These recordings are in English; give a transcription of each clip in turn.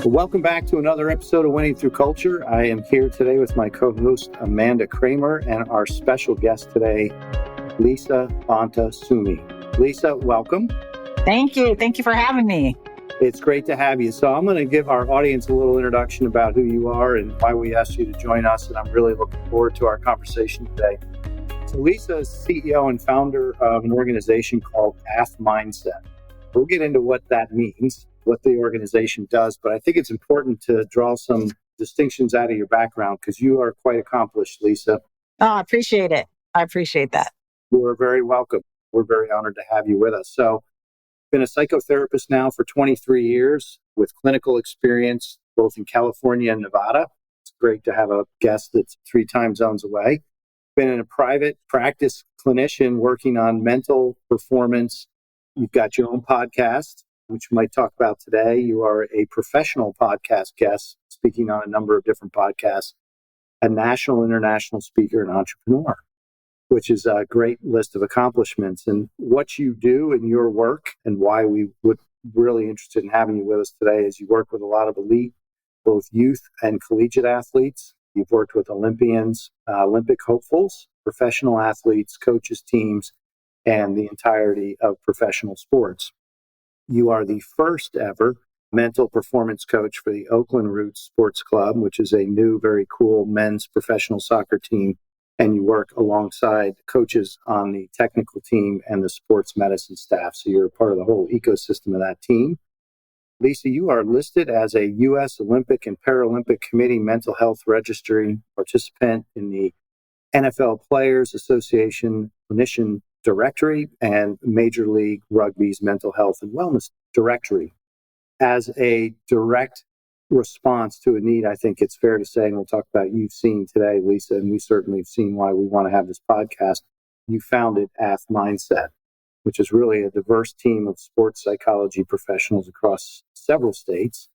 Welcome back to another episode of Winning Through Culture. I am here today with my co-host, Amanda Kramer, and our special guest today, Lisa Bonta Sumii. Lisa, welcome. Thank you. Thank you for having me. It's great to have you. So I'm going to give our audience a little introduction about who you are and why we asked you to join us, and I'm really looking forward to our conversation today. So Lisa is CEO and founder of an organization called AthMindset. We'll get into what that means, what the organization does, but I think it's important to draw some distinctions out of your background because you are quite accomplished, Lisa. Oh, I appreciate it. I appreciate that. You're very welcome. We're very honored to have you with us. So, been a psychotherapist now for 23 years with clinical experience both in California and Nevada. It's great to have a guest that's 3 time zones away. Been in a private practice clinician working on mental performance. You've got your own podcast, which we might talk about today. You are a professional podcast guest, speaking on a number of different podcasts, a national, international speaker and entrepreneur, which is a great list of accomplishments. And what you do in your work and why we would really interested in having you with us today is you work with a lot of elite, both youth and collegiate athletes. You've worked with Olympians, Olympic hopefuls, professional athletes, coaches, teams, and the entirety of professional sports. You are the first ever mental performance coach for the Oakland Roots Sports Club, which is a new, very cool men's professional soccer team. And you work alongside coaches on the technical team and the sports medicine staff. So you're part of the whole ecosystem of that team. Lisa, you are listed as a U.S. Olympic and Paralympic Committee mental health registry participant in the NFL Players Association Clinician Directory and Major League Rugby's Mental Health and Wellness Directory. As a direct response to a need, I think it's fair to say, and we'll talk about you've seen today, Lisa, and we certainly have seen why we want to have this podcast. You founded AthMindset, which is really a diverse team of sports psychology professionals across several states.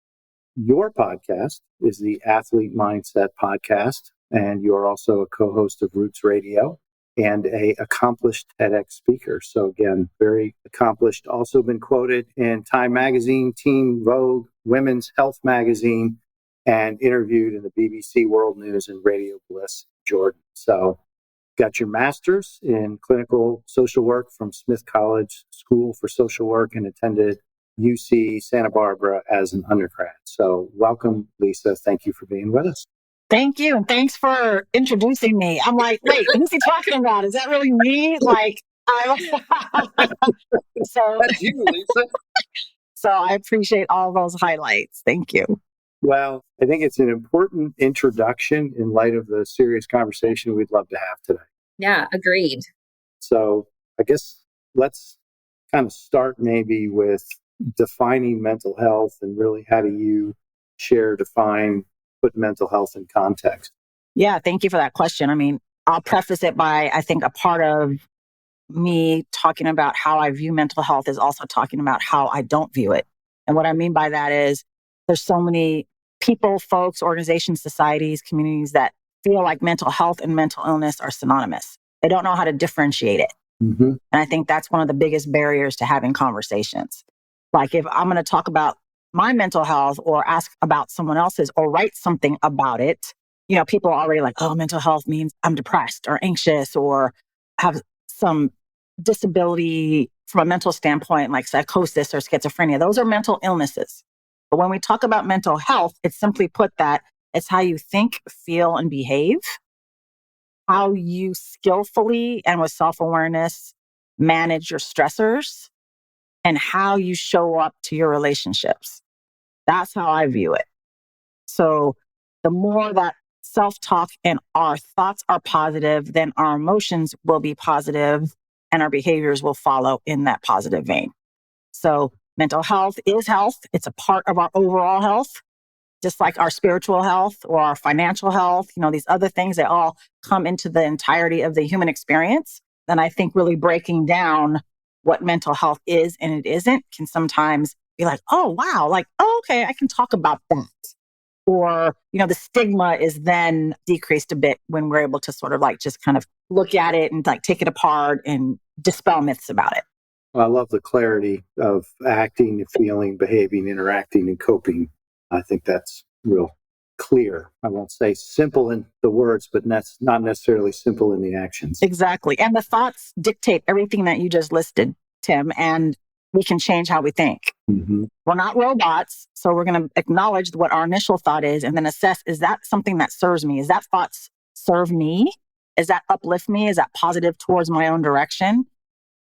Your podcast is the Athlete Mindset Podcast, and you are also a co-host of Roots Radio and a accomplished TEDx speaker. So again, very accomplished. Also been quoted in Time Magazine, Teen Vogue, Women's Health Magazine, and interviewed in the BBC World News and Radio Bliss, Jordan. So got your master's in clinical social work from Smith College School for Social Work and attended UC Santa Barbara as an undergrad. So welcome, Lisa. Thank you for being with us. Thank you. And thanks for introducing me. I'm like, wait, who's he talking about? Is that really me? Like, so That's you, Lisa. So I appreciate all those highlights. Thank you. Well, I think it's an important introduction in light of the serious conversation we'd love to have today. Yeah, agreed. So I guess let's kind of start maybe with defining mental health and really how do you define, put mental health in context? Yeah, thank you for that question. I mean, I'll preface it by, I think a part of me talking about how I view mental health is also talking about how I don't view it. And what I mean by that is there's so many people, folks, organizations, societies, communities that feel like mental health and mental illness are synonymous. They don't know how to differentiate it. Mm-hmm. And I think that's one of the biggest barriers to having conversations. Like if I'm going to talk about my mental health or ask about someone else's or write something about it, people are already like, oh, mental health means I'm depressed or anxious or have some disability from a mental standpoint, like psychosis or schizophrenia. Those are mental illnesses. But when we talk about mental health, it's simply put that it's how you think, feel, and behave, how you skillfully and with self-awareness manage your stressors, and how you show up to your relationships. That's how I view it. So the more that self-talk and our thoughts are positive, then our emotions will be positive and our behaviors will follow in that positive vein. So mental health is health. It's a part of our overall health, just like our spiritual health or our financial health, these other things that all come into the entirety of the human experience. And I think really breaking down what mental health is and it isn't can sometimes be like, oh, wow, like, oh, okay, I can talk about that. Or, the stigma is then decreased a bit when we're able to sort of like just kind of look at it and like take it apart and dispel myths about it. Well, I love the clarity of acting, feeling, behaving, interacting, and coping I think that's real clear. I won't say simple in the words, but that's not necessarily simple in the actions. Exactly. And the thoughts dictate everything that you just listed, Tim, and we can change how we think. Mm-hmm. We're not robots. So we're going to acknowledge what our initial thought is and then assess, is that something that serves me? Is that thoughts serve me? Is that uplift me? Is that positive towards my own direction?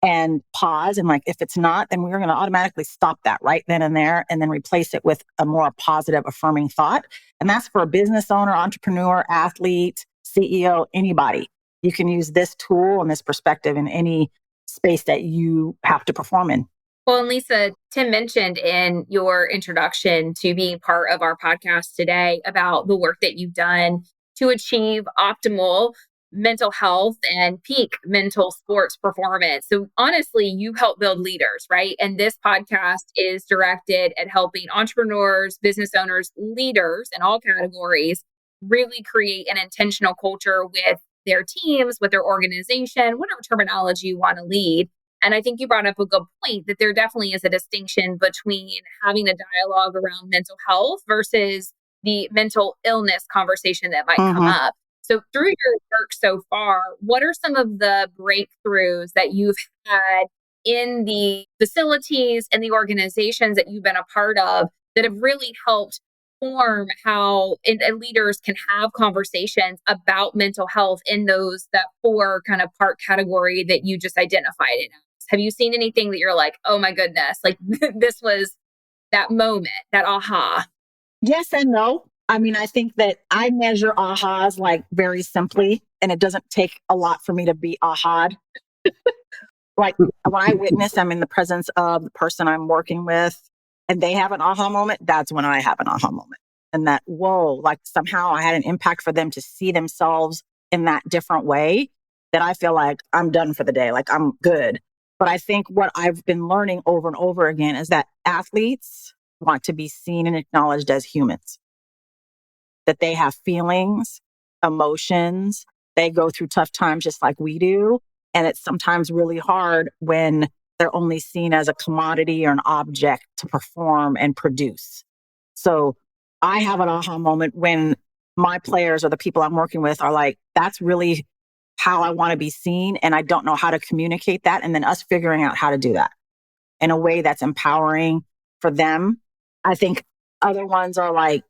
And pause. And like, if it's not, then we're going to automatically stop that right then and there and then replace it with a more positive, affirming thought. And that's for a business owner, entrepreneur, athlete, CEO, anybody. You can use this tool and this perspective in any space that you have to perform in. Well, and Lisa, Tim mentioned in your introduction to being part of our podcast today about the work that you've done to achieve optimal mental health and peak mental sports performance. So honestly, you help build leaders, right? And this podcast is directed at helping entrepreneurs, business owners, leaders in all categories really create an intentional culture with their teams, with their organization, whatever terminology you want to lead. And I think you brought up a good point that there definitely is a distinction between having a dialogue around mental health versus the mental illness conversation that might come up. So through your work so far, what are some of the breakthroughs that you've had in the facilities and the organizations that you've been a part of that have really helped form how leaders can have conversations about mental health in that 4 kind of part category that you just identified it as? Have you seen anything that you're like, oh my goodness, like this was that moment, that aha? Yes and no. I mean, I think that I measure ahas like very simply, and it doesn't take a lot for me to be aha'd. Like when I witness, I'm in the presence of the person I'm working with and they have an aha moment, that's when I have an aha moment. And that, whoa, like somehow I had an impact for them to see themselves in that different way that I feel like I'm done for the day, like I'm good. But I think what I've been learning over and over again is that athletes want to be seen and acknowledged as humans, that they have feelings, emotions, they go through tough times just like we do. And it's sometimes really hard when they're only seen as a commodity or an object to perform and produce. So I have an aha moment when my players or the people I'm working with are like, that's really how I want to be seen. And I don't know how to communicate that. And then us figuring out how to do that in a way that's empowering for them. I think other ones are like,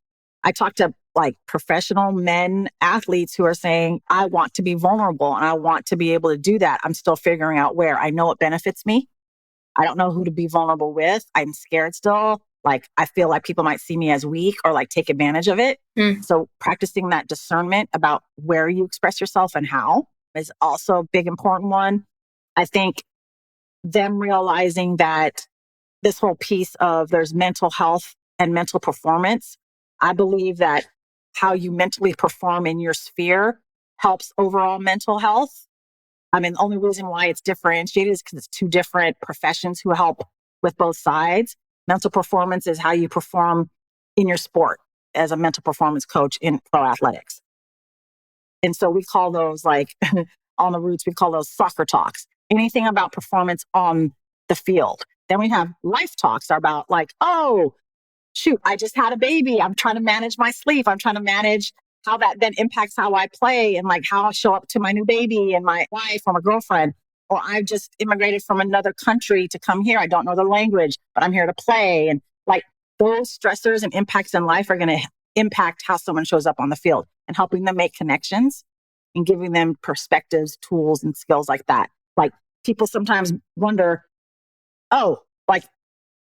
I talk to like professional men athletes who are saying, I want to be vulnerable and I want to be able to do that. I'm still figuring out where. I know it benefits me. I don't know who to be vulnerable with. I'm scared still. Like, I feel like people might see me as weak or like take advantage of it. So practicing that discernment about where you express yourself and how is also a big important one. I think them realizing that this whole piece of there's mental health and mental performance. I believe that how you mentally perform in your sphere helps overall mental health. I mean, the only reason why it's differentiated is because it's 2 different professions who help with both sides. Mental performance is how you perform in your sport as a mental performance coach in pro athletics. And so we call those like on the roots, we call those soccer talks. Anything about performance on the field. Then we have life talks are about like, oh, shoot, I just had a baby. I'm trying to manage my sleep. I'm trying to manage how that then impacts how I play and like how I show up to my new baby and my wife or my girlfriend. Or I've just immigrated from another country to come here. I don't know the language, but I'm here to play. And like those stressors and impacts in life are going to impact how someone shows up on the field and helping them make connections and giving them perspectives, tools, and skills like that. Like people sometimes wonder, oh, like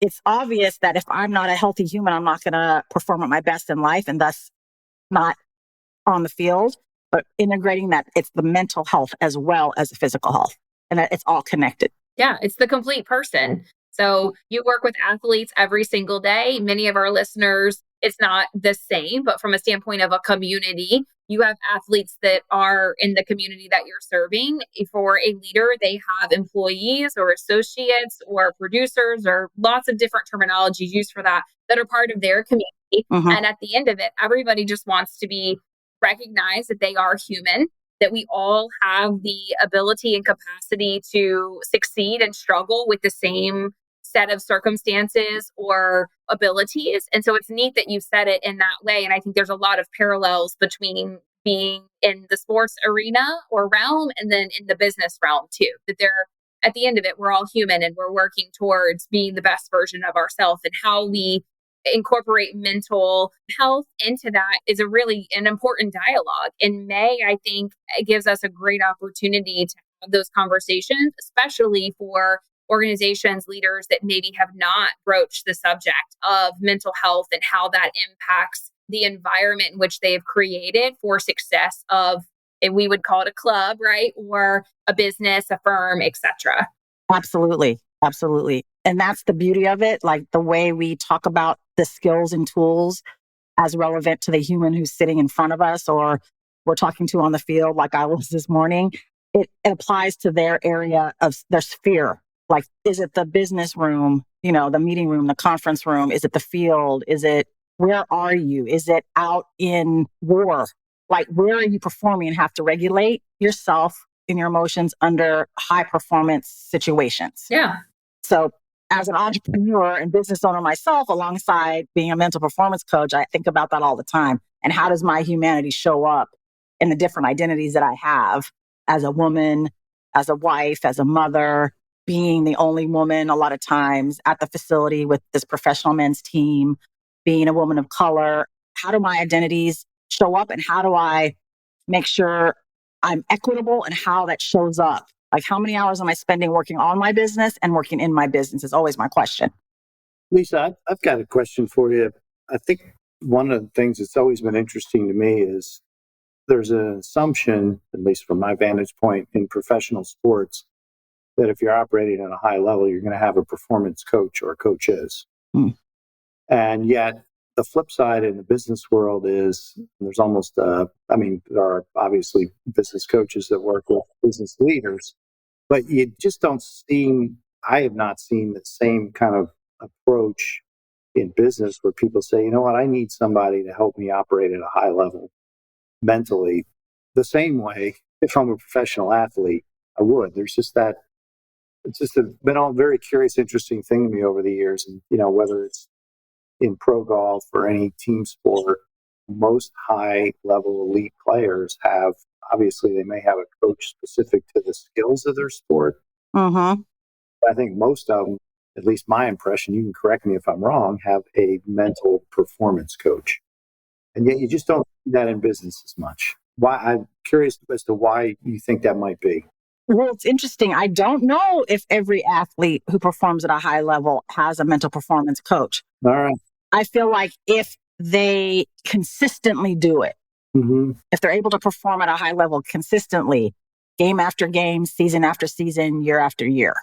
it's obvious that if I'm not a healthy human, I'm not going to perform at my best in life and thus not on the field, but integrating that it's the mental health as well as the physical health and that it's all connected. Yeah, it's the complete person. So you work with athletes every single day. Many of our listeners, it's not the same, but from a standpoint of a community, you have athletes that are in the community that you're serving. For a leader, they have employees or associates or producers or lots of different terminologies used for that are part of their community. And at the end of it, everybody just wants to be recognized that they are human, that we all have the ability and capacity to succeed and struggle with the same set of circumstances or abilities. And so it's neat that you said it in that way. And I think there's a lot of parallels between being in the sports arena or realm and then in the business realm too. That they're at the end of it, we're all human and we're working towards being the best version of ourselves, and how we incorporate mental health into that is a really an important dialogue. In May, I think it gives us a great opportunity to have those conversations, especially for organizations, leaders that maybe have not broached the subject of mental health and how that impacts the environment in which they have created for success of, and we would call it a club, right? Or a business, a firm, etc. Absolutely. Absolutely. And that's the beauty of it. Like the way we talk about the skills and tools as relevant to the human who's sitting in front of us or we're talking to on the field, like I was this morning, it applies to their area of their sphere. Like, is it the business room, the meeting room, the conference room? Is it the field? Is it, where are you? Is it out in war? Like, where are you performing and have to regulate yourself and your emotions under high performance situations? Yeah. So as an entrepreneur and business owner myself, alongside being a mental performance coach, I think about that all the time. And how does my humanity show up in the different identities that I have as a woman, as a wife, as a mother, being the only woman a lot of times at the facility with this professional men's team, being a woman of color. How do my identities show up and how do I make sure I'm equitable and how that shows up? Like, how many hours am I spending working on my business and working in my business is always my question. Lisa, I've got a question for you. I think one of the things that's always been interesting to me is there's an assumption, at least from my vantage point in professional sports, that if you're operating at a high level, you're going to have a performance coach or coaches. And yet the flip side in the business world is there's almost, there are obviously business coaches that work with business leaders, but you just I have not seen the same kind of approach in business where people say, you know what, I need somebody to help me operate at a high level mentally. The same way, if I'm a professional athlete, I would. There's just that, been a very curious, interesting thing to me over the years. And, whether it's in pro golf or any team sport, most high level elite players obviously they may have a coach specific to the skills of their sport. I think most of them, at least my impression, you can correct me if I'm wrong, have a mental performance coach. And yet you just don't see that in business as much. Why? I'm curious as to why you think that might be. Well, it's interesting. I don't know if every athlete who performs at a high level has a mental performance coach. All right. I feel like if they consistently do it, if they're able to perform at a high level consistently, game after game, season after season, year after year.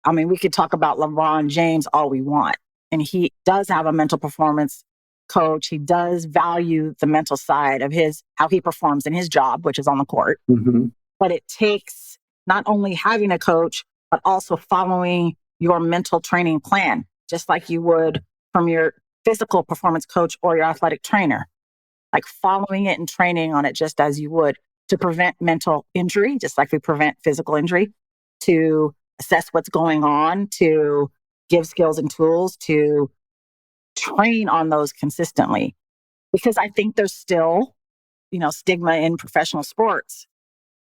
I mean, we could talk about LeBron James all we want. And he does have a mental performance coach. He does value the mental side of how he performs in his job, which is on the court. But it takes not only having a coach, but also following your mental training plan, just like you would from your physical performance coach or your athletic trainer, like following it and training on it just as you would to prevent mental injury, just like we prevent physical injury, to assess what's going on, to give skills and tools, to train on those consistently. Because I think there's still, stigma in professional sports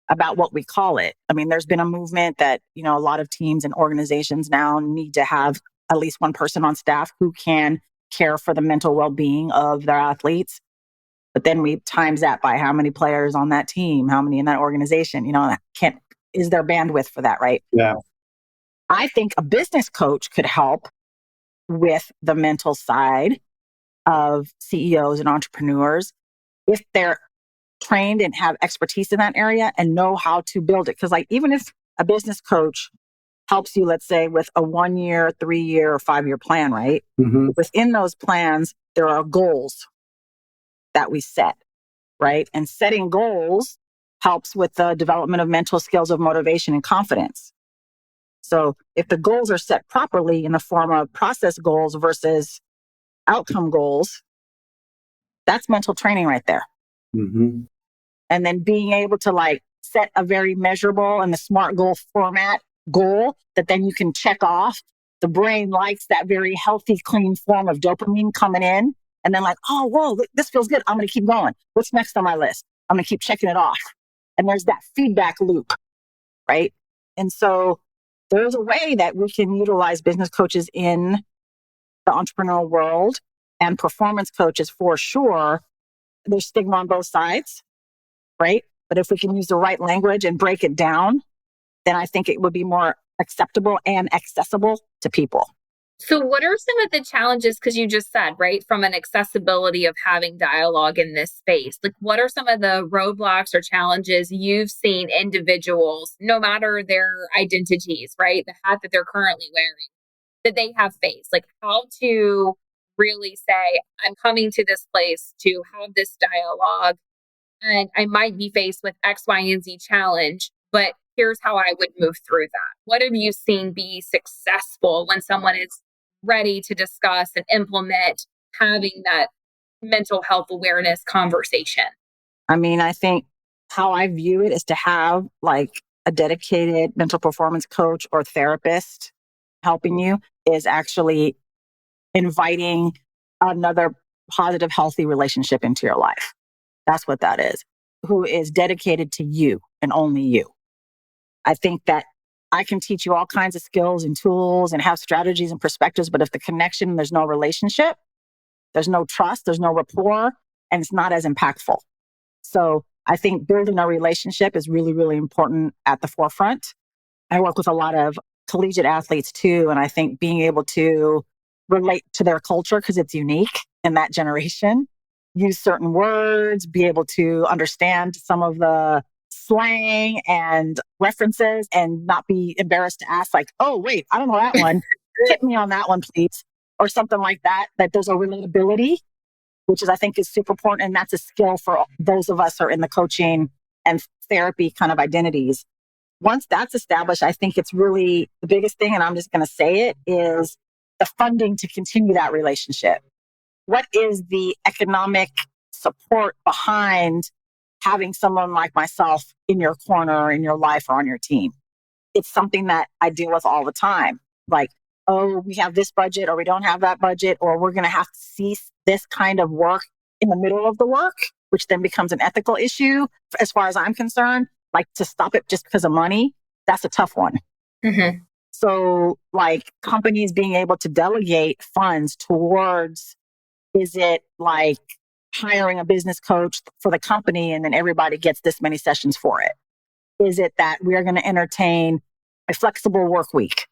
about what we call it. I mean, there's been a movement that, a lot of teams and organizations now need to have at least one person on staff who can care for the mental well-being of their athletes. But then we times that by how many players on that team, how many in that organization, is there bandwidth for that, right? Yeah. I think a business coach could help with the mental side of CEOs and entrepreneurs if they're trained and have expertise in that area and know how to build it. Because even if a business coach helps you, let's say, with a 1 year, 3 year, or 5 year plan, right? Within those plans, there are goals that we set, right? And setting goals helps with the development of mental skills of motivation and confidence. So if the goals are set properly in the form of process goals versus outcome goals, that's mental training right there. And then being able to set a very measurable and the SMART goal format goal that then you can check off the brain likes that very healthy, clean form of dopamine coming in. And then like, oh, whoa, this feels good. I'm going to keep going. What's next on my list? I'm going to keep checking it off. And there's that feedback loop, right? And so there's a way that we can utilize business coaches in the entrepreneurial world and performance coaches for sure. There's stigma on both sides, right? But if we can use the right language and break it down, then I think it would be more acceptable and accessible to people. So, what are some of the challenges? Because you just said, right, from an accessibility of having dialogue in this space, like what are some of the roadblocks or challenges you've seen individuals, no matter their identities, right, the hat that they're currently wearing, that they have faced? Like how to really say, I'm coming to this place to have this dialogue, and I might be faced with X, Y, and Z challenge, but here's how I would move through that. What have you seen be successful when someone is ready to discuss and implement having that mental health awareness conversation? I mean, I think how I view it is to have like a dedicated mental performance coach or therapist helping you is actually inviting another positive, healthy relationship into your life. That's what that is, who is dedicated to you and only you. I think that I can teach you all kinds of skills and tools and have strategies and perspectives, but if the connection, there's no relationship, there's no trust, there's no rapport, and it's not as impactful. So I think building a relationship is really, really important at the forefront. I work with a lot of collegiate athletes too, and I think being able to relate to their culture because it's unique in that generation, use certain words, be able to understand some of the slang and references and not be embarrassed to ask like, oh, wait, I don't know that one. Hit me on that one, please. Or something like that, that there's a relatability, which is, I think is super important. And that's a skill for those of us who are in the coaching and therapy kind of identities. Once that's established, I think it's really the biggest thing, and I'm just going to say it, is the funding to continue that relationship. What is the economic support behind having someone like myself in your corner, in your life, or on your team? It's something that I deal with all the time. Like, oh, we have this budget, or we don't have that budget, or we're going to have to cease this kind of work in the middle of the work, which then becomes an ethical issue as far as I'm concerned. Like to stop it just because of money, that's a tough one. Mm-hmm. So like companies being able to delegate funds towards, is it like hiring a business coach for the company and then everybody gets this many sessions for it? Is it that we are going to entertain a flexible work week,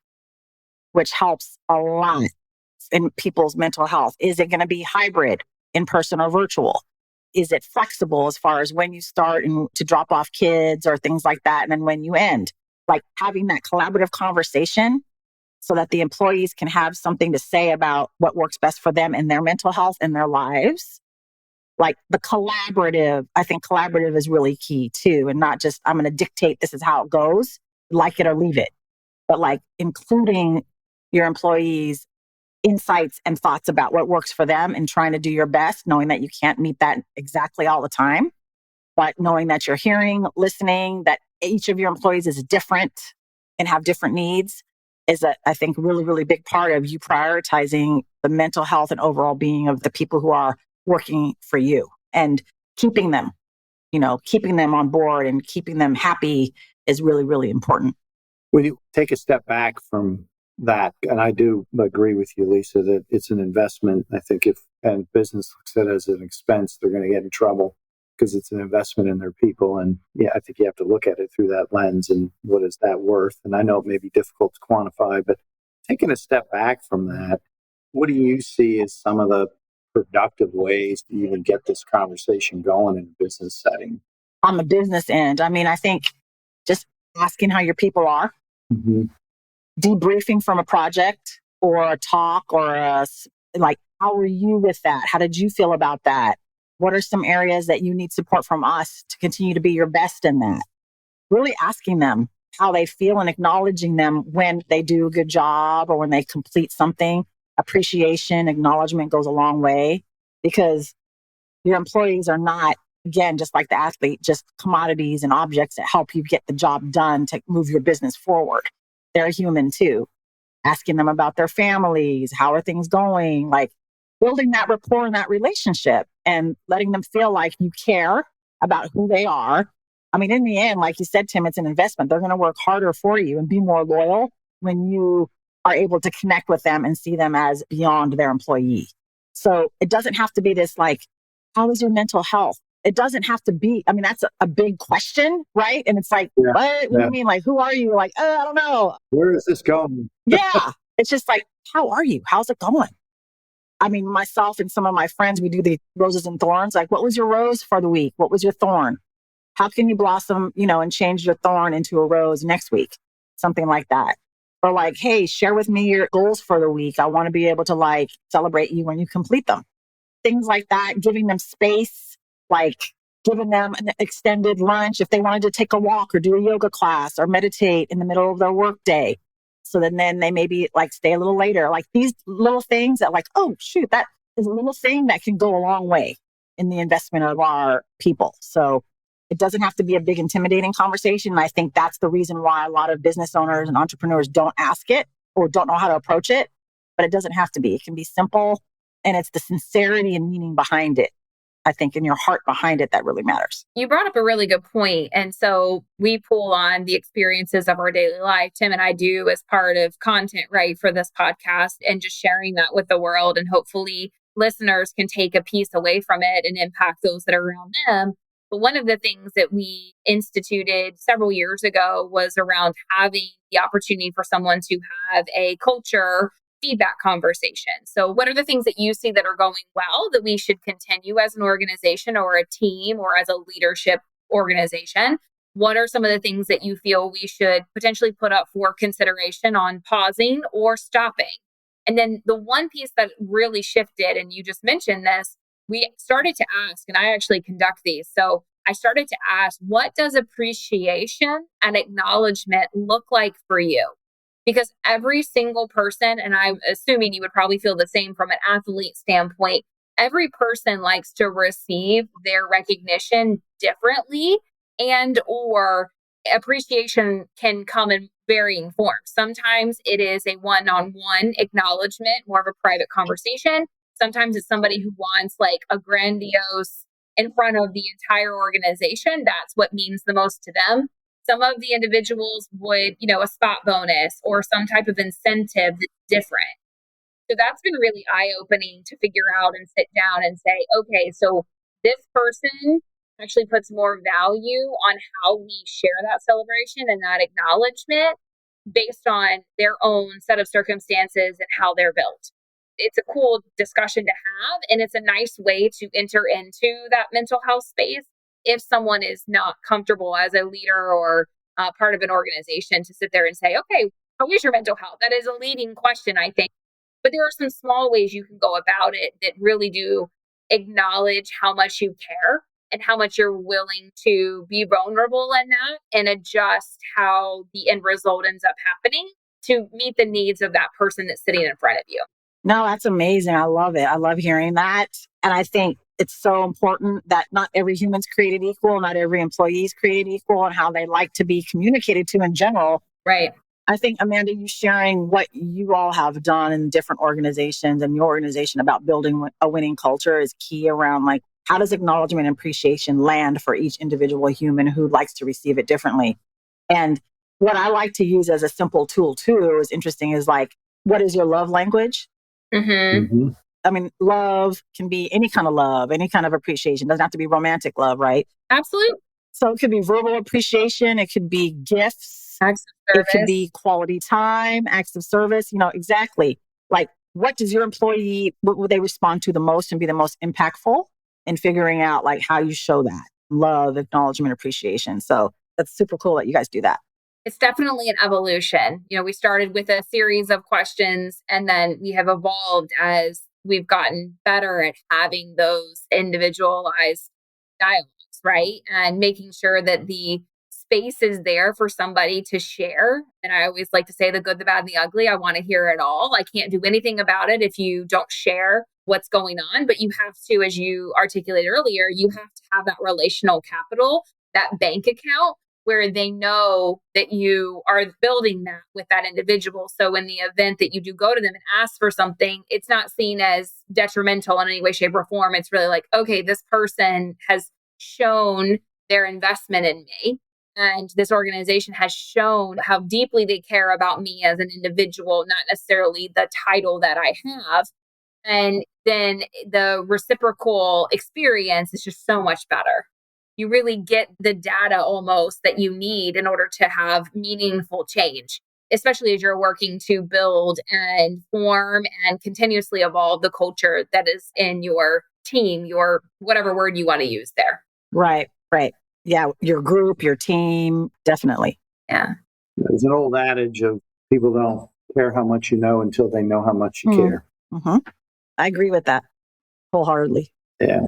which helps a lot in people's mental health? Is it going to be hybrid, in person or virtual? Is it flexible as far as when you start and to drop off kids or things like that, and then when you end? Like having that collaborative conversation so that the employees can have something to say about what works best for them and their mental health and their lives. Like the collaborative, I think collaborative is really key too. And not just, I'm going to dictate this is how it goes, like it or leave it, but like including your employees' insights and thoughts about what works for them and trying to do your best, knowing that you can't meet that exactly all the time, but knowing that you're hearing, listening, that each of your employees is different and have different needs is a, I think, really, really big part of you prioritizing the mental health and overall being of the people who are working for you and keeping them, keeping them on board and keeping them happy is really, really important. When you take a step back from that, and I do agree with you, Lisa, that it's an investment. I think if and business looks at it as an expense, they're going to get in trouble because it's an investment in their people. And yeah, I think you have to look at it through that lens and what is that worth? And I know it may be difficult to quantify, but taking a step back from that, what do you see as some of the productive ways to even get this conversation going in a business setting? On the business end, I mean, I think just asking how your people are, debriefing from a project or a talk or like, how were you with that? How did you feel about that? What are some areas that you need support from us to continue to be your best in that? Really asking them how they feel and acknowledging them when they do a good job or when they complete something. Appreciation, acknowledgement goes a long way because your employees are not, again, just like the athlete, just commodities and objects that help you get the job done to move your business forward. They're human too. asking them about their families, how are things going, like building that rapport and that relationship and letting them feel like you care about who they are. I mean, in the end, like you said, Tim, it's an investment. They're going to work harder for you and be more loyal when you are able to connect with them and see them as beyond their employee. So it doesn't have to be this like, how is your mental health? It doesn't have to be, I mean, that's a big question, right? And it's like, Yeah, what do yeah. you mean? Like, who are you? Like, I don't know. Where is this going? Yeah. It's just like, how are you? How's it going? I mean, myself and some of my friends, we do the roses and thorns. Like, what was your rose for the week? What was your thorn? How can you blossom, and change your thorn into a rose next week? Something like that. Or like, hey, share with me your goals for the week. I want to be able to like celebrate you when you complete them. Things like that, giving them space, like giving them an extended lunch if they wanted to take a walk or do a yoga class or meditate in the middle of their work day. So then they maybe like stay a little later. Like these little things that like, oh, shoot, that is a little thing that can go a long way in the investment of our people. So it doesn't have to be a big, intimidating conversation. And I think that's the reason why a lot of business owners and entrepreneurs don't ask it or don't know how to approach it. But it doesn't have to be. It can be simple. And it's the sincerity and meaning behind it, I think, and your heart behind it that really matters. You brought up a really good point. And so we pull on the experiences of our daily life. Tim and I do as part of content, right, for this podcast and just sharing that with the world. And hopefully listeners can take a piece away from it and impact those that are around them. But one of the things that we instituted several years ago was around having the opportunity for someone to have a culture feedback conversation. So what are the things that you see that are going well that we should continue as an organization or a team or as a leadership organization? What are some of the things that you feel we should potentially put up for consideration on pausing or stopping? And then the one piece that really shifted, and you just mentioned this, we started to ask, and I actually conduct these. So I started to ask, what does appreciation and acknowledgement look like for you? Because every single person, and I'm assuming you would probably feel the same from an athlete standpoint, every person likes to receive their recognition differently, and or appreciation can come in varying forms. Sometimes it is a one-on-one acknowledgement, more of a private conversation. Sometimes it's somebody who wants like a grandiose in front of the entire organization. That's what means the most to them. Some of the individuals would, a spot bonus or some type of incentive that's different. So that's been really eye-opening to figure out and sit down and say, okay, so this person actually puts more value on how we share that celebration and that acknowledgement based on their own set of circumstances and how they're built. It's a cool discussion to have, and it's a nice way to enter into that mental health space if someone is not comfortable as a leader or part of an organization to sit there and say, okay, how is your mental health? That is a leading question, I think. But there are some small ways you can go about it that really do acknowledge how much you care and how much you're willing to be vulnerable in that and adjust how the end result ends up happening to meet the needs of that person that's sitting in front of you. No, that's amazing. I love it. I love hearing that. And I think it's so important that not every human's created equal, not every employee is created equal, and how they like to be communicated to in general. Right. I think, Amanda, you sharing what you all have done in different organizations and your organization about building a winning culture is key around like, how does acknowledgement and appreciation land for each individual human who likes to receive it differently? And what I like to use as a simple tool too is interesting is like, what is your love language? Mm-hmm. I mean, love can be any kind of love, any kind of appreciation. It doesn't have to be romantic love, right? Absolutely. So it could be verbal appreciation. It could be gifts. Acts of It could be quality time, acts of service, exactly. Like, what does your employee, what will they respond to the most and be the most impactful in figuring out like how you show that love, acknowledgement, appreciation. So that's super cool that you guys do that. It's definitely an evolution. We started with a series of questions and then we have evolved as we've gotten better at having those individualized dialogues, right? And making sure that the space is there for somebody to share. And I always like to say the good, the bad, and the ugly. I want to hear it all. I can't do anything about it if you don't share what's going on, but you have to, as you articulated earlier, you have to have that relational capital, that bank account where they know that you are building that with that individual. So in the event that you do go to them and ask for something, it's not seen as detrimental in any way, shape, or form. It's really like, okay, this person has shown their investment in me. And this organization has shown how deeply they care about me as an individual, not necessarily the title that I have. And then the reciprocal experience is just so much better. You really get the data almost that you need in order to have meaningful change, especially as you're working to build and form and continuously evolve the culture that is in your team, your whatever word you want to use there. Right, right. Yeah, your group, your team, definitely. Yeah. There's an old adage of people don't care how much you know until they know how much you care. Mm-hmm. I agree with that wholeheartedly. Yeah.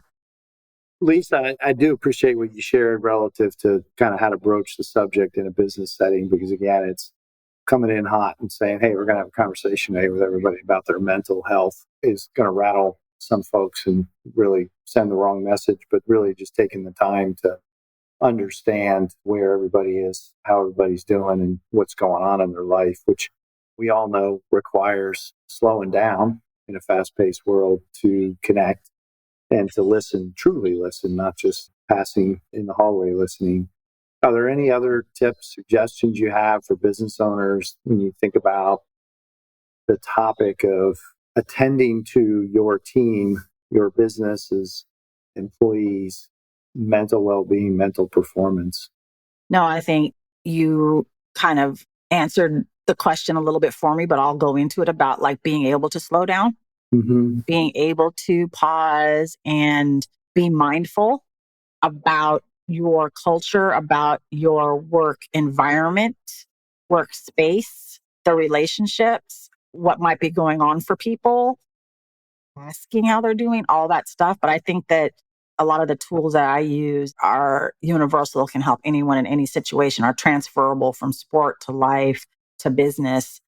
Lisa, I do appreciate what you shared relative to kind of how to broach the subject in a business setting, because again, it's coming in hot and saying, hey, we're going to have a conversation today with everybody about their mental health is going to rattle some folks and really send the wrong message, but really just taking the time to understand where everybody is, how everybody's doing, and what's going on in their life, which we all know requires slowing down in a fast-paced world to connect and to listen, truly listen, not just passing in the hallway listening. Are there any other tips, suggestions you have for business owners when you think about the topic of attending to your team, your businesses, employees, mental well-being, mental performance? No, I think you kind of answered the question a little bit for me, but I'll go into it about like being able to slow down, being able to pause and be mindful about your culture, about your work environment, workspace, the relationships, what might be going on for people, asking how they're doing, all that stuff. But I think that a lot of the tools that I use are universal, can help anyone in any situation, are transferable from sport to life to business.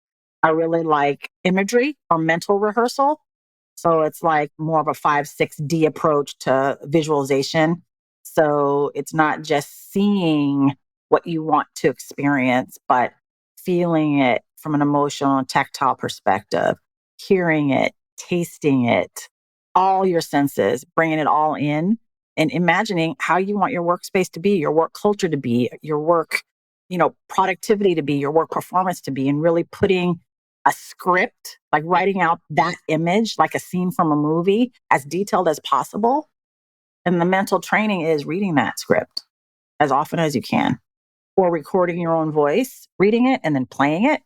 I really like imagery or mental rehearsal. So it's like more of a 5-6D approach to visualization. So it's not just seeing what you want to experience, but feeling it from an emotional and tactile perspective, hearing it, tasting it, all your senses, bringing it all in and imagining how you want your workspace to be, your work culture to be, your work, productivity to be, your work performance to be, and really putting a script, like writing out that image, like a scene from a movie, as detailed as possible. And the mental training is reading that script as often as you can, or recording your own voice, reading it and then playing it,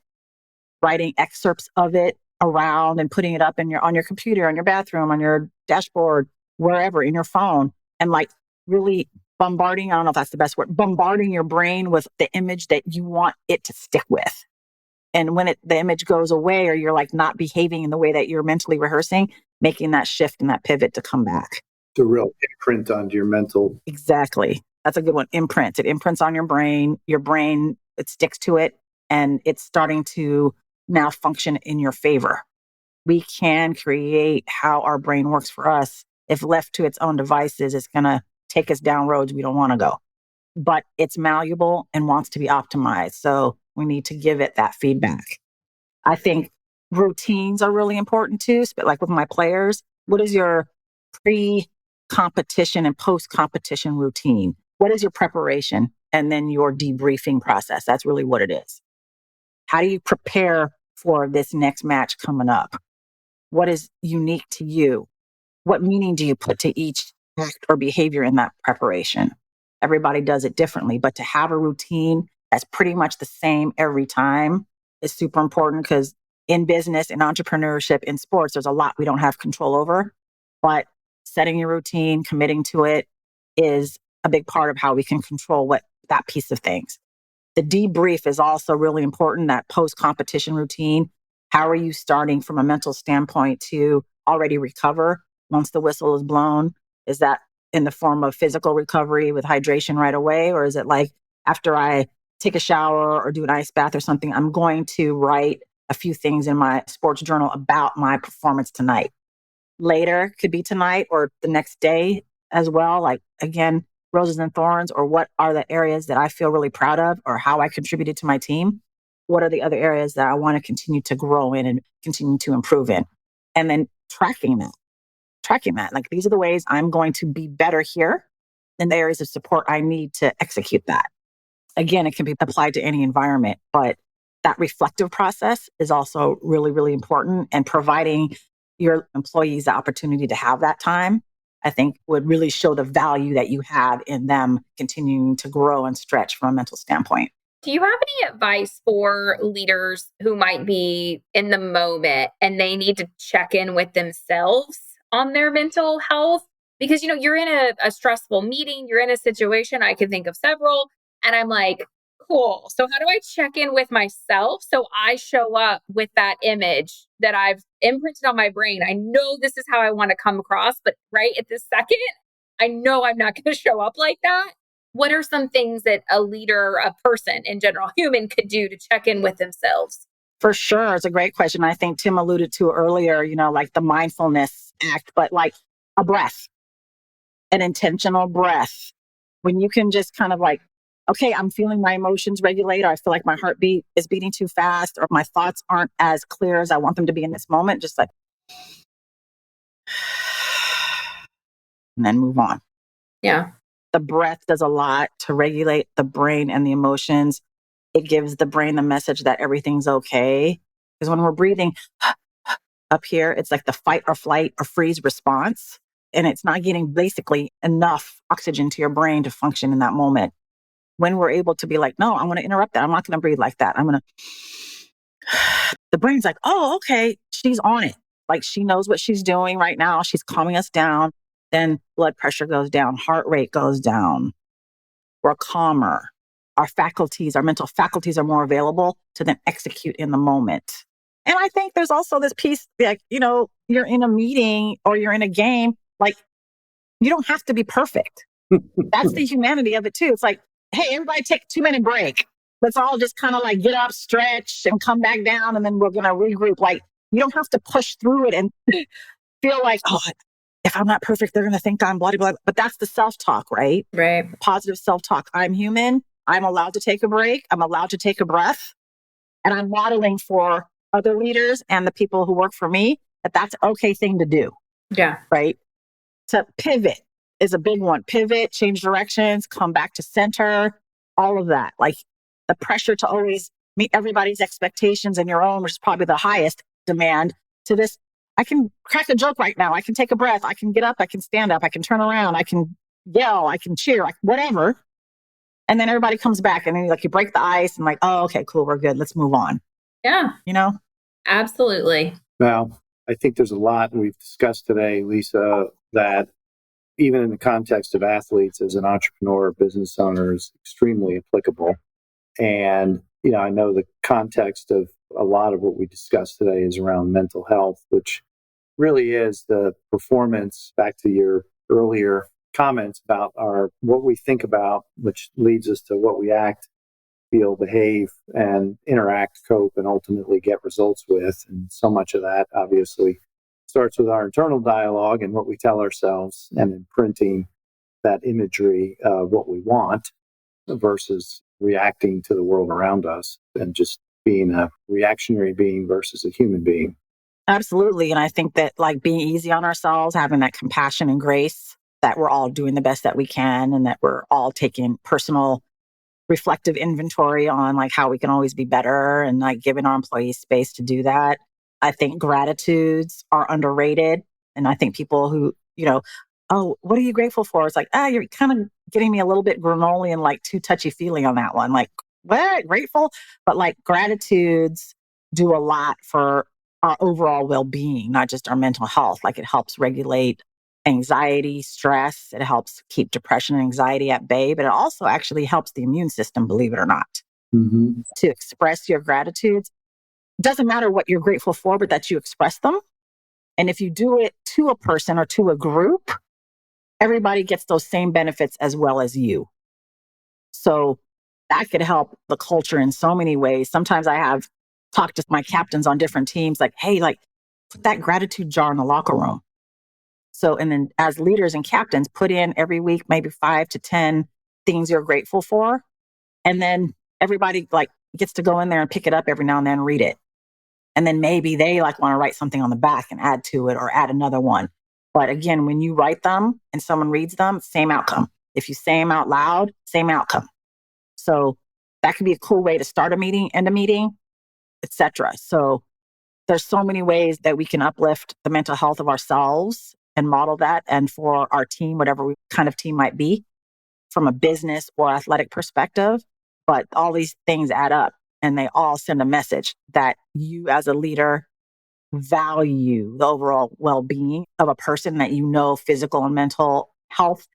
writing excerpts of it around and putting it up on your computer, on your bathroom, on your dashboard, wherever, in your phone, and like really bombarding, I don't know if that's the best word, bombarding your brain with the image that you want it to stick with. And when the image goes away, or you're like not behaving in the way that you're mentally rehearsing, making that shift and that pivot to come back. It's a real imprint onto your mental. Exactly. That's a good one. Imprints. It imprints on your brain. Your brain, it sticks to it, and it's starting to now function in your favor. We can create how our brain works for us. If left to its own devices, it's going to take us down roads we don't want to go. But it's malleable and wants to be optimized. So we need to give it that feedback. I think routines are really important too. But like with my players, what is your pre-competition and post-competition routine? What is your preparation? And then your debriefing process. That's really what it is. How do you prepare for this next match coming up? What is unique to you? What meaning do you put to each act or behavior in that preparation? Everybody does it differently, but to have a routine that's pretty much the same every time is super important, because in business, in entrepreneurship, in sports, there's a lot we don't have control over. But setting your routine, committing to it is a big part of how we can control that piece of things. The debrief is also really important, that post-competition routine. How are you starting from a mental standpoint to already recover once the whistle is blown? Is that in the form of physical recovery with hydration right away? Or is it like after I take a shower or do an ice bath or something, I'm going to write a few things in my sports journal about my performance tonight? Later, could be tonight or the next day as well. Like, again, roses and thorns, or what are the areas that I feel really proud of, or how I contributed to my team? What are the other areas that I want to continue to grow in and continue to improve in? And then tracking that. Like, these are the ways I'm going to be better here, and the areas of support I need to execute that. Again, it can be applied to any environment, but that reflective process is also really, really important. And providing your employees the opportunity to have that time, I think, would really show the value that you have in them continuing to grow and stretch from a mental standpoint. Do you have any advice for leaders who might be in the moment and they need to check in with themselves on their mental health? Because, you're in a stressful meeting, you're in a situation, I can think of several, and I'm like, cool. So how do I check in with myself so I show up with that image that I've imprinted on my brain? I know this is how I want to come across, but right at this second, I know I'm not going to show up like that. What are some things that a leader, a person in general, human, could do to check in with themselves? For sure. It's a great question. I think Tim alluded to earlier, like the mindfulness act, but like a breath, an intentional breath. When you can just kind of like, okay, I'm feeling my emotions regulate, or I feel like my heartbeat is beating too fast, or my thoughts aren't as clear as I want them to be in this moment, just like, and then move on. Yeah. The breath does a lot to regulate the brain and the emotions. It gives the brain the message that everything's okay. Because when we're breathing up here, it's like the fight or flight or freeze response. And it's not getting basically enough oxygen to your brain to function in that moment. When we're able to be like, no, I'm going to interrupt that. I'm not going to breathe like that. The brain's like, oh, okay, she's on it. Like, she knows what she's doing right now. She's calming us down. Then blood pressure goes down, heart rate goes down. We're calmer. Our mental faculties are more available to then execute in the moment. And I think there's also this piece, like, you're in a meeting or you're in a game, like, you don't have to be perfect. That's the humanity of it too. It's like, hey, everybody take a 2-minute break. Let's all just kind of like get up, stretch, and come back down, and then we're going to regroup. Like, you don't have to push through it and feel like, oh, if I'm not perfect, they're going to think I'm blah, blah, blah. But that's the self-talk, right? Right. Positive self-talk. I'm human. I'm allowed to take a break. I'm allowed to take a breath. And I'm modeling for other leaders and the people who work for me that that's an okay thing to do. Yeah. Right? To pivot is a big one. Pivot, change directions, come back to center, all of that. Like, the pressure to always meet everybody's expectations and your own, which is probably the highest demand, to this, I can crack a joke right now. I can take a breath. I can get up. I can stand up. I can turn around. I can yell. I can cheer, whatever. And then everybody comes back and then you break the ice and like, oh, okay, cool. We're good. Let's move on. Yeah. Absolutely. Now, I think there's a lot we've discussed today, Lisa, that even in the context of athletes, as an entrepreneur, business owner, is extremely applicable. And, I know the context of a lot of what we discussed today is around mental health, which really is the performance, back to your earlier comments about what we think about, which leads us to what we act, feel, behave, and interact, cope, and ultimately get results with. And so much of that obviously starts with our internal dialogue and what we tell ourselves, and imprinting that imagery of what we want versus reacting to the world around us and just being a reactionary being versus a human being. Absolutely. And I think that, like, being easy on ourselves, having that compassion and grace, that we're all doing the best that we can, and that we're all taking personal reflective inventory on like how we can always be better, and like giving our employees space to do that. I think gratitudes are underrated. And I think people who, oh, what are you grateful for? It's like, you're kind of getting me a little bit granola and like too touchy feely on that one. Like, what? Grateful? But like, gratitudes do a lot for our overall well-being, not just our mental health. Like, it helps regulate anxiety, stress. It helps keep depression and anxiety at bay, but it also actually helps the immune system, believe it or not. Mm-hmm. To express your gratitudes. Doesn't matter what you're grateful for, but that you express them. And if you do it to a person or to a group, everybody gets those same benefits as well as you. So that could help the culture in so many ways. Sometimes I have talked to my captains on different teams, like, hey, like, put that gratitude jar in the locker room. So, and then as leaders and captains, put in every week, maybe 5 to 10 things you're grateful for. And then everybody like gets to go in there and pick it up every now and then and read it. And then maybe they like want to write something on the back and add to it or add another one. But again, when you write them and someone reads them, same outcome. If you say them out loud, same outcome. So that could be a cool way to start a meeting, end a meeting, etc. So there's so many ways that we can uplift the mental health of ourselves and model that. And for our team, whatever kind of team might be, from a business or athletic perspective. But all these things add up and they all send a message that you as a leader value the overall well-being of a person, that you know physical and mental health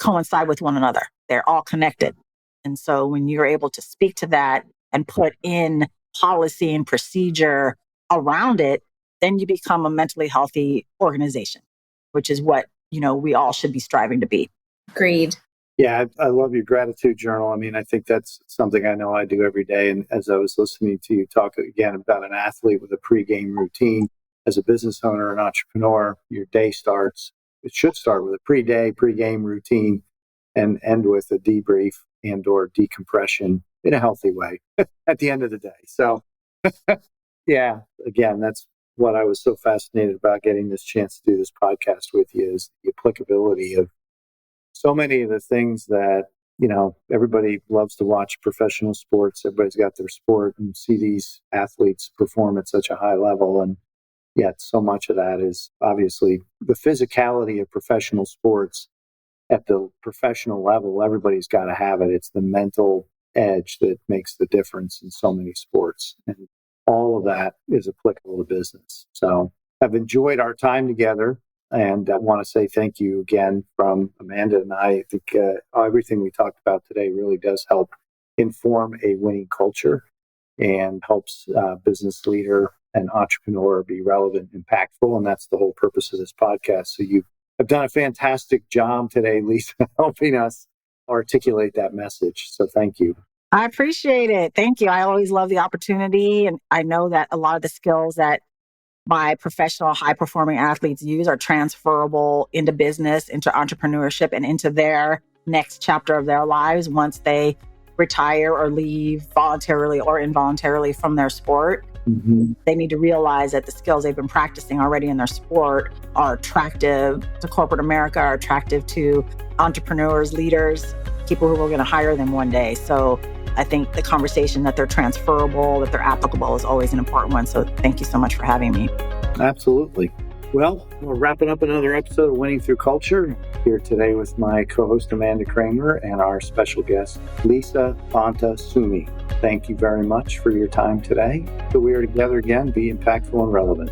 coincide with one another. They're all connected. And so when you're able to speak to that and put in policy and procedure around it, then you become a mentally healthy organization, which is what, we all should be striving to be. Agreed. Yeah, I love your gratitude journal. I mean, I think that's something I know I do every day. And as I was listening to you talk again about an athlete with a pregame routine, as a business owner and entrepreneur, your day starts. It should start with a pregame routine and end with a debrief and or decompression in a healthy way at the end of the day. So yeah, again, that's what I was so fascinated about getting this chance to do this podcast with you, is the applicability of so many of the things that, everybody loves to watch professional sports. Everybody's got their sport and see these athletes perform at such a high level. And yet so much of that is obviously the physicality of professional sports at the professional level. Everybody's got to have it. It's the mental edge that makes the difference in so many sports. And all of that is applicable to business. So I've enjoyed our time together. And I want to say thank you again from Amanda and I. I think everything we talked about today really does help inform a winning culture and helps business leader and entrepreneur be relevant, impactful. And that's the whole purpose of this podcast. So you have done a fantastic job today, Lisa, helping us articulate that message. So thank you. I appreciate it. Thank you. I always love the opportunity. And I know that a lot of the skills that my professional high-performing athletes use are transferable into business, into entrepreneurship, and into their next chapter of their lives once they retire or leave voluntarily or involuntarily from their sport. Mm-hmm. They need to realize that the skills they've been practicing already in their sport are attractive to corporate America, are attractive to entrepreneurs, leaders, people who are going to hire them one day. So I think the conversation that they're transferable, that they're applicable is always an important one. So thank you so much for having me. Absolutely. Well, we're wrapping up another episode of Winning Through Culture here today with my co-host Amanda Kramer and our special guest, Lisa Bonta Sumii. Thank you very much for your time today. So we are together again. Be impactful and relevant.